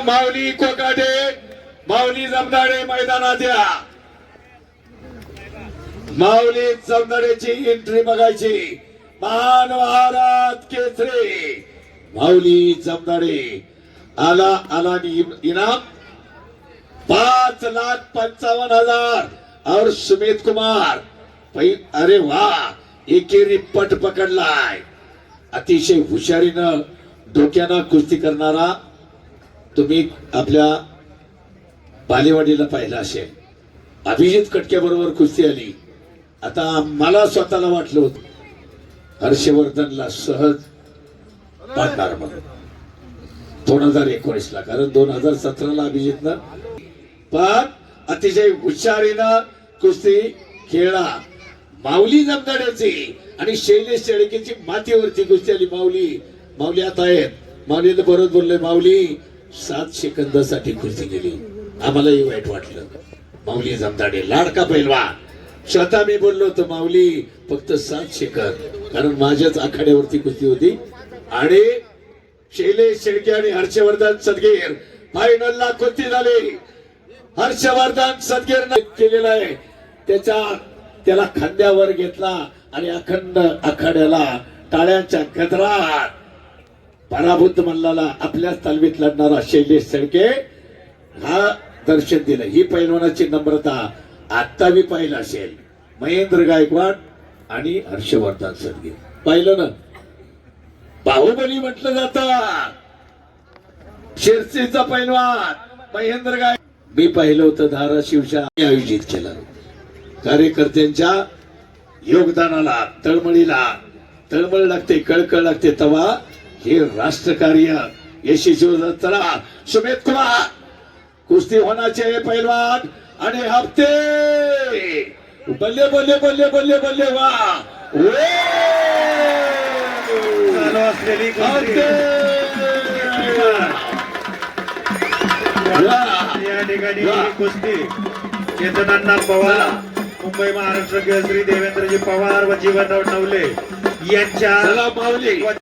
माऊली कोकाटे माऊली जमदाडे मैदानाच्या माऊली जमदाडेची एंट्री बघायची। महान महाराज केसरी माऊली जमदाडे आला इनाम 5,55,000 और सुमित कुमार अरे वाह एकेरी पट पकडलाय। अतिशय हुशारीनं डोक्यानं कुस्ती करणारा तुम्ही आपल्या बालेवाडीला पाहिला असेल। अभिजित कटके बरोबर कुस्ती आली। आता मला स्वतःला वाटलं होतं हर्षवर्धनला सहज पाडणार म्हणून 2019 ला, कारण 2017 ला अभिजितनं पण अतिशय हुशारीनं कुस्ती खेळला। माऊली जमदाड्याची आणि शैलेश शेळकेची मातीवरती कुस्ती आली। माऊली आता आहेत। माऊलीला बरोबर बोलले, माऊली 7 सेकंदासाठी कुस्ती केली। आम्हालाही वाईट वाटलं। माऊली जमदाडे लाडका पैलवान, स्वतः मी बोललो होतो माऊली फक्त 7 सेकंद, कारण माझ्याच आखाड्यावरती कुस्ती होती। आणि शैलेश शेळके आणि हर्षवर्धन सदगीर फायनलला कुस्ती झाली। हर्षवर्धन सदगीरने केलेला आहे त्याला खांद्यावर घेतला आणि अखंड आखाड्याला टाळ्यांच्या गजरात पराभूत मल्लाला आपल्याच तालमीत लढणारा शैलेश शेळके हा दर्शन दिलं। ही पैलवानाची नम्रता आता मी पाहिलं असेल। महेंद्र गायकवाड आणि हर्षवर्धन सदगीर पाहिलं ना, बाहुबली म्हटलं जातं शिरसीचा पैलवान महेंद्र गाय। मी पाहिलं होतं धाराशिवच्या आयोजित केलं। कार्यकर्त्यांच्या योगदानाला तळमळ लागते, कळकळ लागते, तेव्हा हे राष्ट्रकार्य यशस्वी होतं। चला सुमित कुमार कुस्ती होण्याचे पैलवान आणि हप्ते बल्ले बल्ले बल्ले बल्ले बल्ले वा चालू असलेली या ठिकाणी कुस्ती चेतनांना पवार, मुंबई महाराष्ट्र केसरी देवेंद्रजी पवार व जीवन नवले यांच्या माऊली